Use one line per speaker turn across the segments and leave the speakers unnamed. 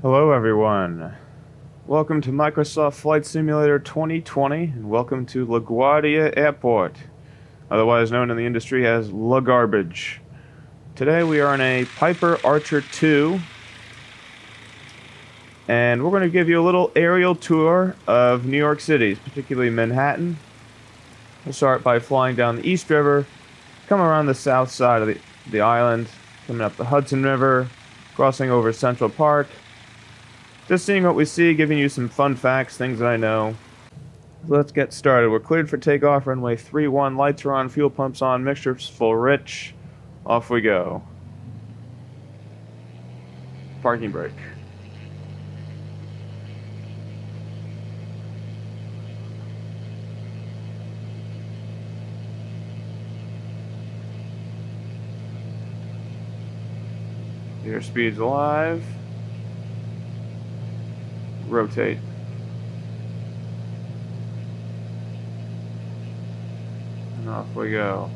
Hello everyone. Welcome to Microsoft Flight Simulator 2020 and welcome to LaGuardia Airport, otherwise known in the industry as La Garbage. Today we are in a Piper Archer II and we're going to give you a little aerial tour of New York City, particularly Manhattan. We'll start by flying down the East River, come around the south side of the island, coming up the Hudson River, crossing over Central Park. Just seeing what we see, giving you some fun facts, things that I know. Let's get started. We're cleared for takeoff, runway 31, lights are on, fuel pumps on, mixture's full rich. Off we go. Parking brake. Airspeed's alive. Rotate. And off we go.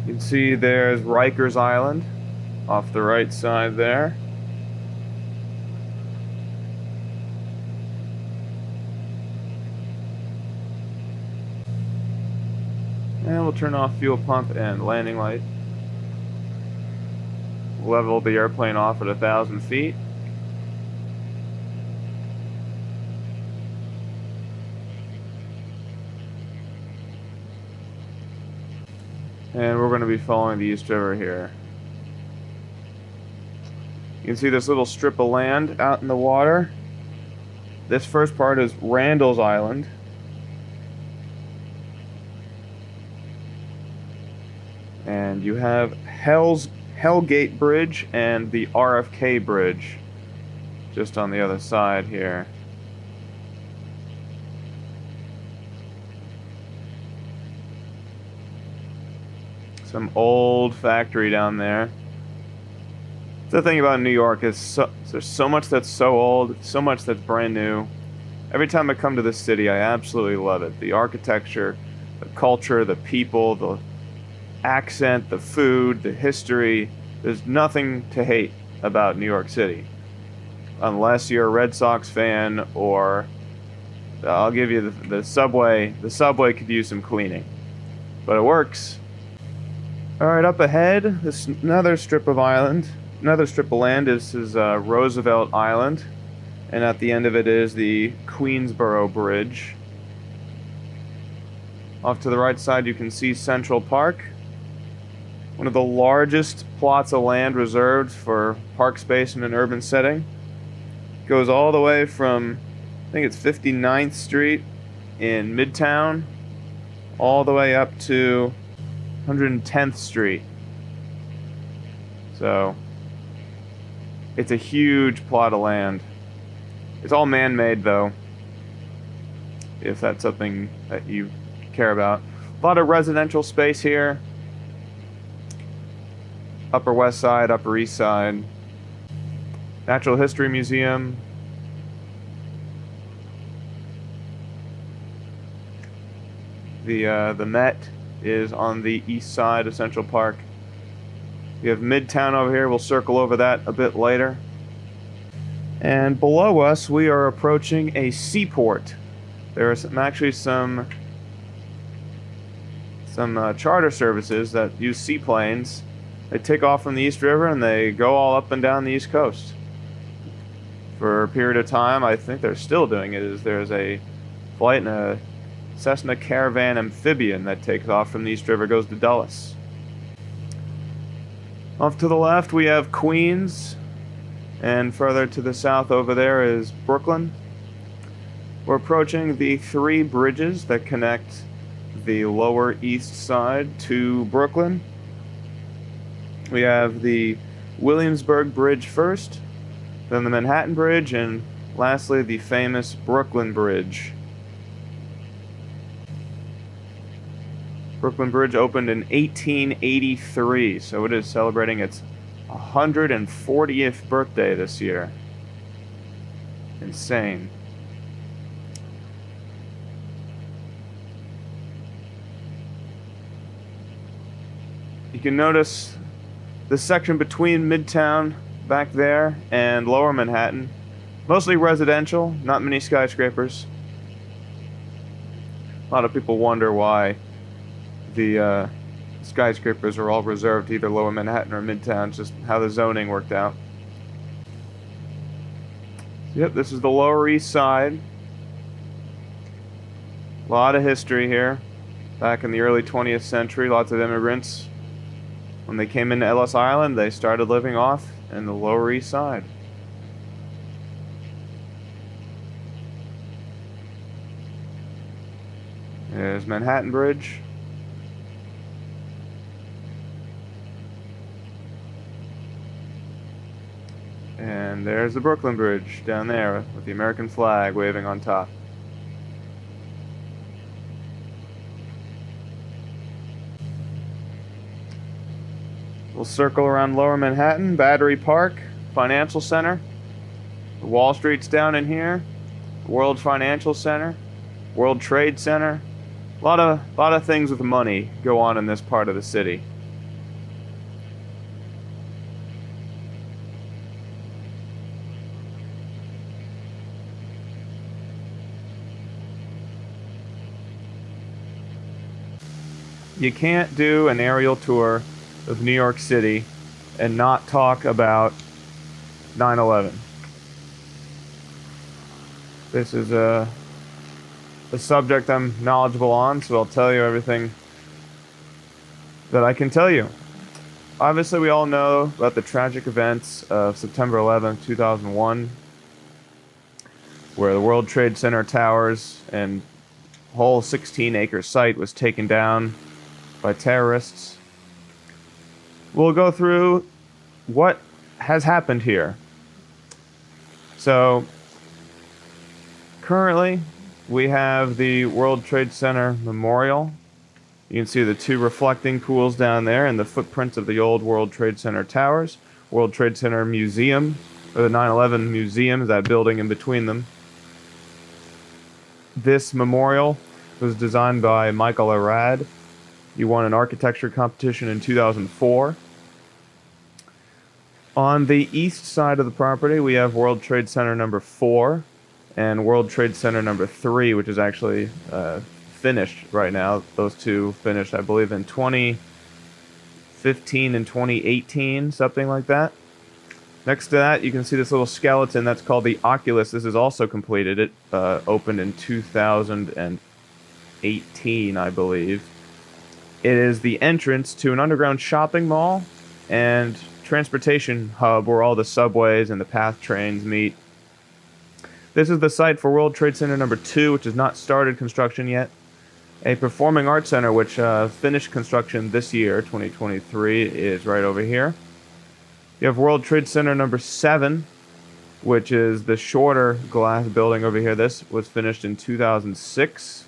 You can see there's Rikers Island off the right side there. And we'll turn off fuel pump and landing light. Level the airplane off at 1,000 feet. And we're going to be following the East River here. You can see this little strip of land out in the water. This first part is Randall's Island. And you have Hellgate Bridge and the RFK Bridge just on the other side here. Some old factory down there. The thing about New York is there's so much that's so old, so much that's brand new. Every time I come to this city, I absolutely love it. The architecture, the culture, the people, the accent, the food, the history. There's nothing to hate about New York City. Unless you're a Red Sox fan, or I'll give you the subway. The subway could use some cleaning, but it works. Alright, up ahead, this another strip of land is Roosevelt Island, and at the end of it is the Queensboro Bridge. Off to the right side you can see Central Park, one of the largest plots of land reserved for park space in an urban setting. Goes all the way from, I think it's 59th Street in Midtown, all the way up to 110th Street. So, it's a huge plot of land. It's all man-made though, if that's something that you care about. A lot of residential space here. Upper West Side, Upper East Side. Natural History Museum. The Met is on the east side of Central Park. We have Midtown over here. We'll circle over that a bit later. And below us, we are approaching a seaport. There are actually some charter services that use seaplanes. They take off from the East River and they go all up and down the East Coast. For a period of time, I think they're still doing it. There's a flight in a Cessna Caravan amphibian that takes off from the East River, goes to Dulles. Off to the left we have Queens, and further to the south over there is Brooklyn. We're approaching the 3 bridges that connect the Lower East Side to Brooklyn. We have the Williamsburg Bridge first, then the Manhattan Bridge, and lastly the famous Brooklyn Bridge. Brooklyn Bridge opened in 1883, so it is celebrating its 140th birthday this year. Insane. You can notice the section between Midtown back there and Lower Manhattan. Mostly residential, not many skyscrapers. A lot of people wonder why the skyscrapers are all reserved to either Lower Manhattan or Midtown. It's just how the zoning worked out. Yep, this is the Lower East Side. A lot of history here. Back in the early 20th century, lots of immigrants. When they came into Ellis Island, they started living off in the Lower East Side. There's Manhattan Bridge. And there's the Brooklyn Bridge down there with the American flag waving on top. We'll circle around Lower Manhattan, Battery Park, Financial Center. Wall Street's down in here. World Financial Center, World Trade Center. A lot of things with money go on in this part of the city. You can't do an aerial tour of New York City and not talk about 9/11. This is a subject I'm knowledgeable on, so I'll tell you everything that I can tell you. Obviously, we all know about the tragic events of September 11th, 2001, where the World Trade Center towers and whole 16-acre site was taken down by terrorists. We'll go through what has happened here. So, currently, we have the World Trade Center Memorial. You can see the two reflecting pools down there and the footprints of the old World Trade Center towers. World Trade Center Museum, or the 9/11 Museum, that building in between them. This memorial was designed by Michael Arad. He won an architecture competition in 2004. On the east side of the property, we have World Trade Center number 4 and World Trade Center number 3, which is actually finished right now. Those two finished, I believe, in 2015 and 2018, something like that. Next to that, you can see this little skeleton that's called the Oculus. This is also completed. It opened in 2018, I believe. It is the entrance to an underground shopping mall and transportation hub where all the subways and the PATH trains meet. This is the site for World Trade Center number 2, which has not started construction yet. A performing arts center, which finished construction this year, 2023, is right over here. You have World Trade Center number 7, which is the shorter glass building over here. This was finished in 2006.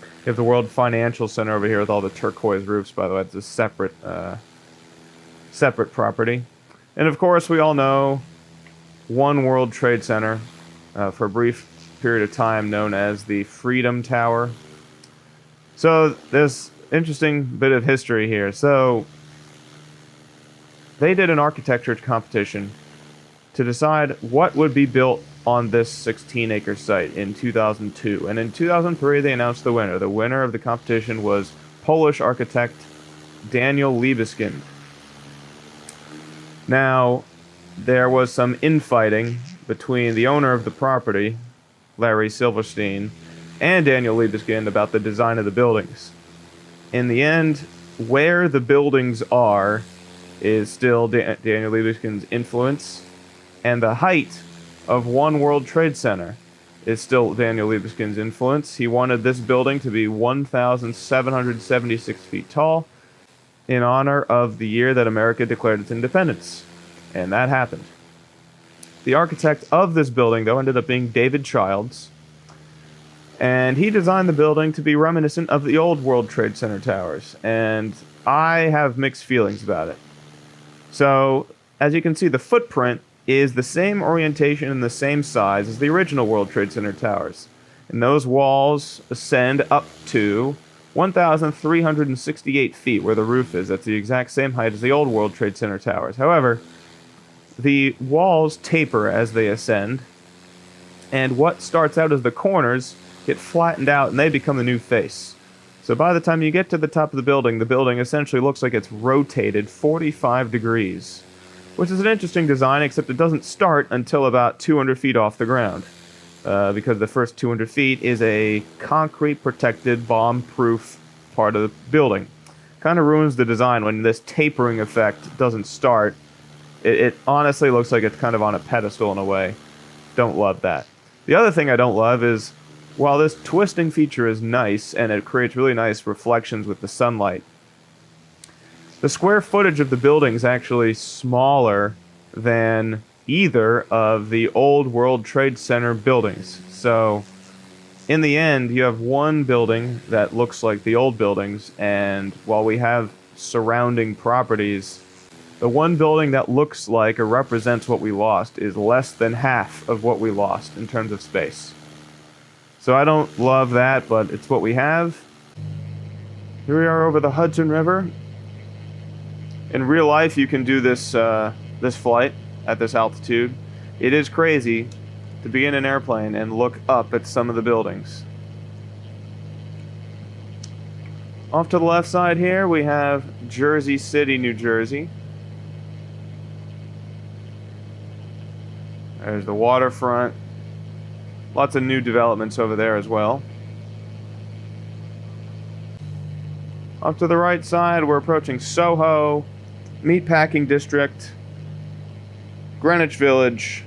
You have the World Financial Center over here with all the turquoise roofs, by the way. It's a separate property. And of course, we all know One World Trade Center, for a brief period of time known as the Freedom Tower. So there's interesting bit of history here. So they did an architecture competition to decide what would be built on this 16-acre site in 2002. And in 2003, they announced the winner. The winner of the competition was Polish architect Daniel Libeskind. Now, there was some infighting between the owner of the property, Larry Silverstein, and Daniel Libeskind about the design of the buildings. In the end, where the buildings are is still Daniel Libeskind's influence, and the height of One World Trade Center is still Daniel Libeskind's influence. He wanted this building to be 1,776 feet tall in honor of the year that America declared its independence. And that happened. The architect of this building, though, ended up being David Childs. And he designed the building to be reminiscent of the old World Trade Center towers. And I have mixed feelings about it. So, as you can see, the footprint is the same orientation and the same size as the original World Trade Center towers. And those walls ascend up to 1,368 feet where the roof is. That's the exact same height as the old World Trade Center towers. However, the walls taper as they ascend, and what starts out as the corners get flattened out and they become the new face. So by the time you get to the top of the building essentially looks like it's rotated 45 degrees, which is an interesting design, except it doesn't start until about 200 feet off the ground, because the first 200 feet is a concrete-protected, bomb-proof part of the building. Kind of ruins the design when this tapering effect doesn't start. It honestly looks like it's kind of on a pedestal in a way. Don't love that. The other thing I don't love is, while this twisting feature is nice and it creates really nice reflections with the sunlight, the square footage of the building is actually smaller than either of the old World Trade Center buildings. So, in the end, you have one building that looks like the old buildings, and while we have surrounding properties, the one building that looks like or represents what we lost is less than half of what we lost in terms of space. So I don't love that, but it's what we have. Here we are over the Hudson River. In real life, you can do this this flight at this altitude. It is crazy to be in an airplane and look up at some of the buildings. Off to the left side here, we have Jersey City, New Jersey. There's the waterfront. Lots of new developments over there as well. Off to the right side, we're approaching Soho, Meatpacking District, Greenwich Village.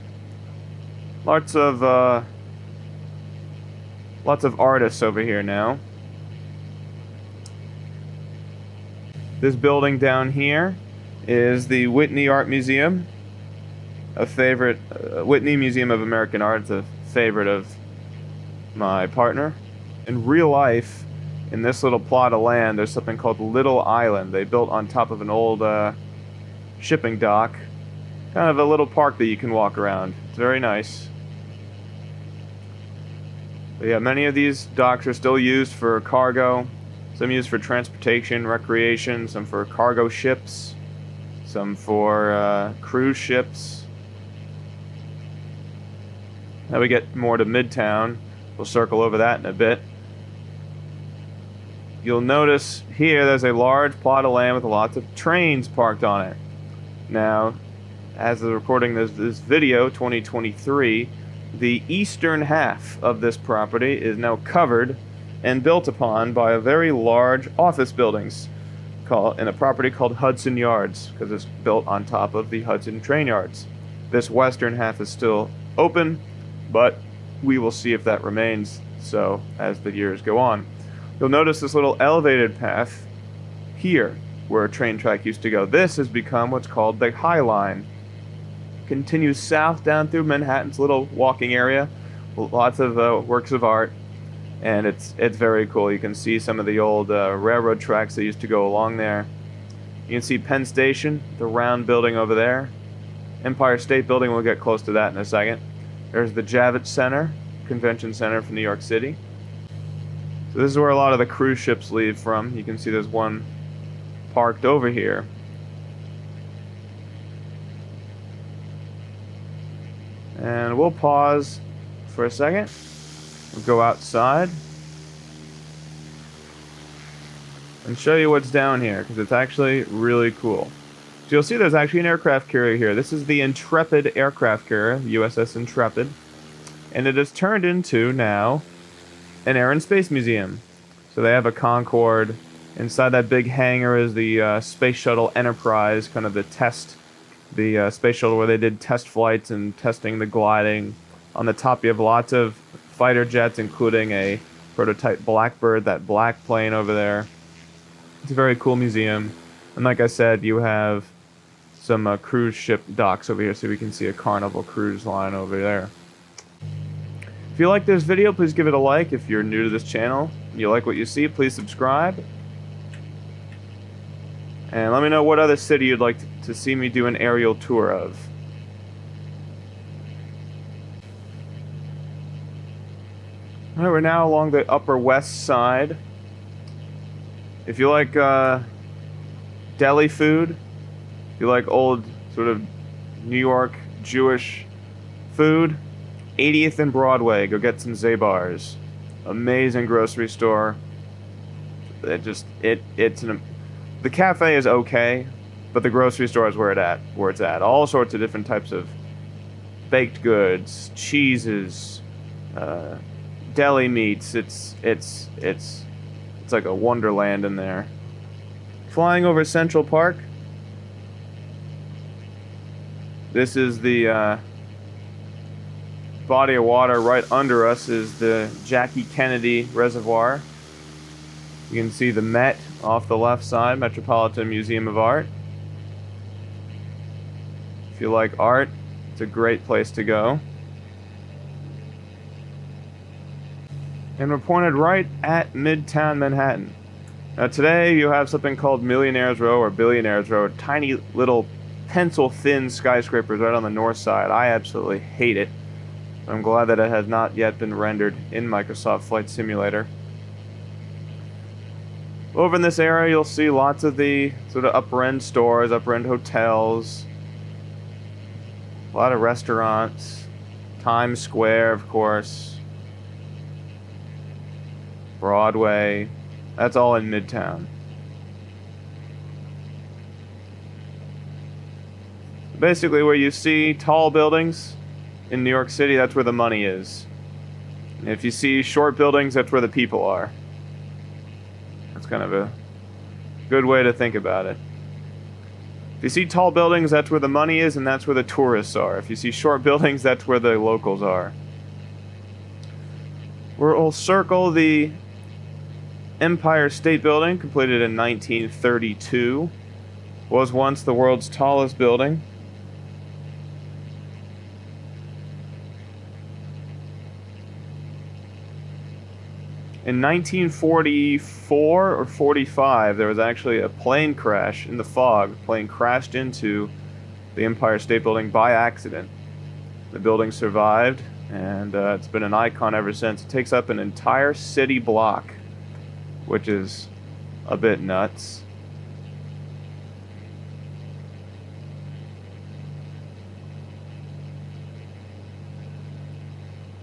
Lots of artists over here now. This building down here is the Whitney Art Museum, a favorite, Whitney Museum of American Art. It's a favorite of my partner. In real life, in this little plot of land, there's something called Little Island. They built on top of an old shipping dock. Kind of a little park that you can walk around. It's very nice. But yeah, many of these docks are still used for cargo. Some used for transportation, recreation, some for cargo ships, some for cruise ships. Now we get more to Midtown. We'll circle over that in a bit. You'll notice here there's a large plot of land with lots of trains parked on it. Now, as of recording this video, 2023, the eastern half of this property is now covered and built upon by a very large office buildings in a property called Hudson Yards, because it's built on top of the Hudson train yards. This western half is still open, but we will see if that remains so as the years go on. You'll notice this little elevated path here where a train track used to go. This has become what's called the High Line. Continues south down through Manhattan's little walking area. Lots of works of art, and it's very cool. You can see some of the old railroad tracks that used to go along there. You can see Penn Station, the round building over there. Empire State Building, we'll get close to that in a second. There's the Javits Center, Convention Center from New York City. So this is where a lot of the cruise ships leave from. You can see there's one parked over here. And we'll pause for a second. We'll go outside and show you what's down here, because it's actually really cool. So you'll see there's actually an aircraft carrier here. This is the Intrepid aircraft carrier, USS Intrepid. And it has turned into, now, an Air and Space Museum. So they have a Concorde. Inside that big hangar is the Space Shuttle Enterprise, kind of the space shuttle where they did test flights and testing the gliding. On the top you have lots of fighter jets, including a prototype Blackbird, that black plane over there. It's a very cool museum. And like I said, you have some cruise ship docks over here, so we can see a Carnival cruise line over there. If you like this video, please give it a like. If you're new to this channel and you like what you see, please subscribe. And let me know what other city you'd like to see me do an aerial tour of. Alright, we're now along the Upper West Side. If you like deli food, if you like old sort of New York Jewish food, 80th and Broadway, go get some Zabar's. Amazing grocery store. The cafe is okay, but the grocery store is where it's at. All sorts of different types of baked goods, cheeses, uh, deli meats. It's like a wonderland in there. Flying over Central Park. This is the body of water. Right under us is the Jackie Kennedy Reservoir. You can see the Met off the left side, Metropolitan Museum of Art. If you like art, it's a great place to go. And we're pointed right at Midtown Manhattan. Now today you have something called Millionaires Row or Billionaires Row, tiny little pencil-thin skyscrapers right on the north side. I absolutely hate it. I'm glad that it has not yet been rendered in Microsoft Flight Simulator. Over in this area, you'll see lots of the sort of upper-end stores, upper-end hotels, a lot of restaurants, Times Square, of course, Broadway. That's all in Midtown. Basically, where you see tall buildings in New York City, that's where the money is. And if you see short buildings, that's where the people are. That's kind of a good way to think about it. If you see tall buildings, that's where the money is, and that's where the tourists are. If you see short buildings, that's where the locals are. We'll circle the Empire State Building, completed in 1932. Was once the world's tallest building. In 1944 or 45, there was actually a plane crash in the fog. The plane crashed into the Empire State Building by accident. The building survived, and it's been an icon ever since. It takes up an entire city block, which is a bit nuts.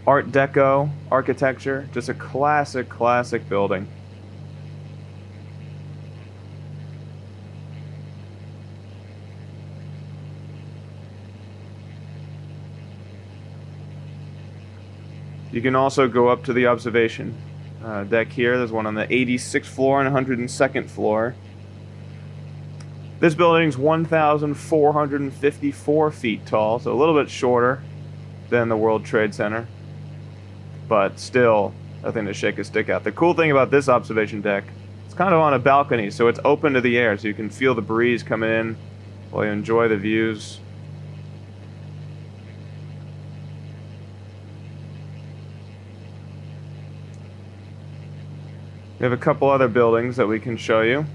Art Deco architecture, just a classic building. You can also go up to the observation deck here. There's one on the 86th floor and 102nd floor. This building's 1,454 feet tall, so a little bit shorter than the World Trade Center, but still nothing to shake a stick at. The cool thing about this observation deck, it's kind of on a balcony, so it's open to the air, so you can feel the breeze coming in while you enjoy the views. We have a couple other buildings that we can show you.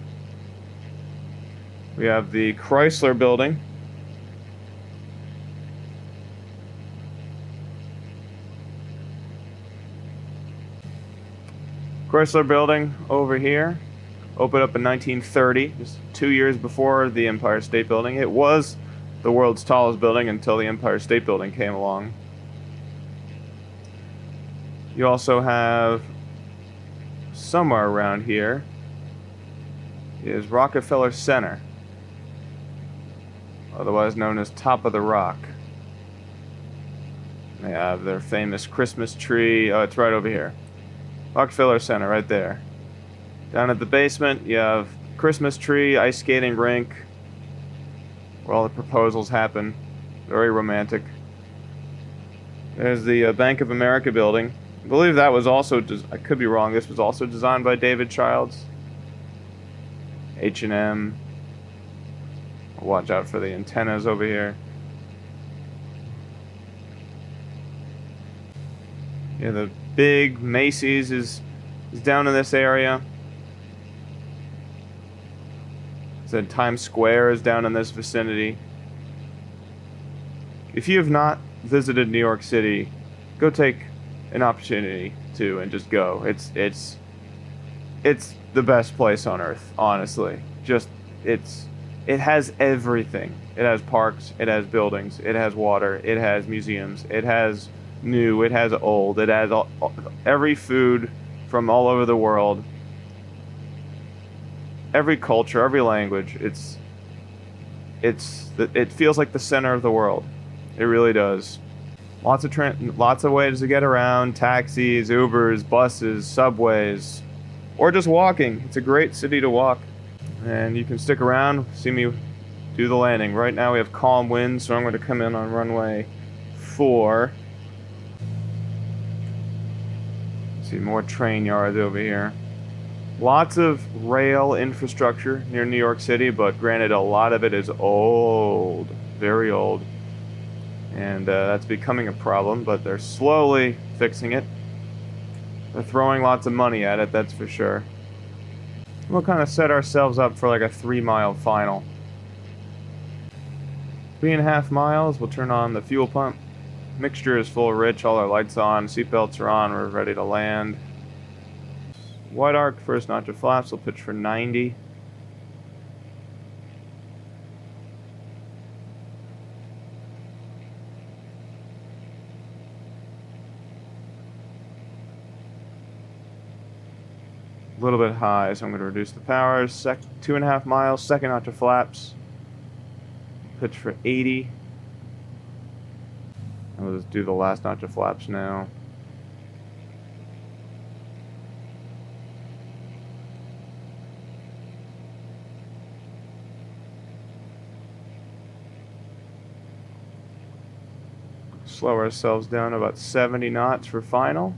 We have the Chrysler Building. Chrysler Building over here, opened up in 1930, just 2 years before the Empire State Building. It was the world's tallest building until the Empire State Building came along. You also have, somewhere around here, is Rockefeller Center, otherwise known as Top of the Rock. They have their famous Christmas tree. Oh, it's right over here. Rockefeller Center, right there. Down at the basement, you have Christmas tree, ice skating rink, where all the proposals happen. Very romantic. There's the Bank of America building. I believe that was also, I could be wrong, this was also designed by David Childs. H&M. Watch out for the antennas over here. Yeah, the big Macy's is down in this area. Said Times Square is down in this vicinity. If you have not visited New York City, go take an opportunity to and just go. It's It's the best place on earth, honestly. Just it's it has everything. It has parks, it has buildings, it has water, it has museums, it has new, it has old, it has every food from all over the world, every culture, every language. It feels like the center of the world. It really does. Lots of ways to get around, taxis, Ubers, buses, subways, or just walking. It's a great city to walk. And you can stick around, see me do the landing. Right now we have calm winds, so I'm going to come in on runway 4. See more train yards over here. Lots of rail infrastructure near New York City, but granted, a lot of it is old, very old. And that's becoming a problem, but they're slowly fixing it. They're throwing lots of money at it, that's for sure. We'll kind of set ourselves up for like a 3-mile final. 3.5 miles, we'll turn on the fuel pump. Mixture is full rich, all our lights on, seatbelts are on, we're ready to land. Wide arc, first notch of flaps, we'll pitch for 90. A little bit high, so I'm going to reduce the power. 2.5 miles, second notch of flaps. Pitch for 80. And we'll just do the last notch of flaps now. Slow ourselves down to about 70 knots for final.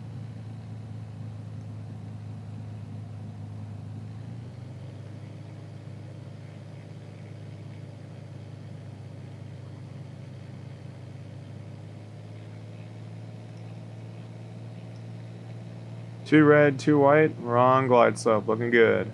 Two red, two white, wrong glide slope, looking good.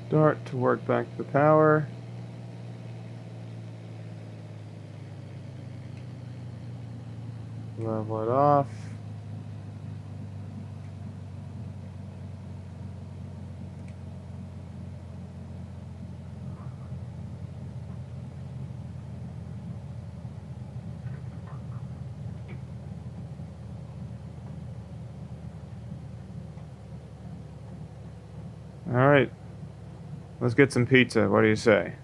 Start to work back the power. Level it off. All right. Let's get some pizza. What do you say?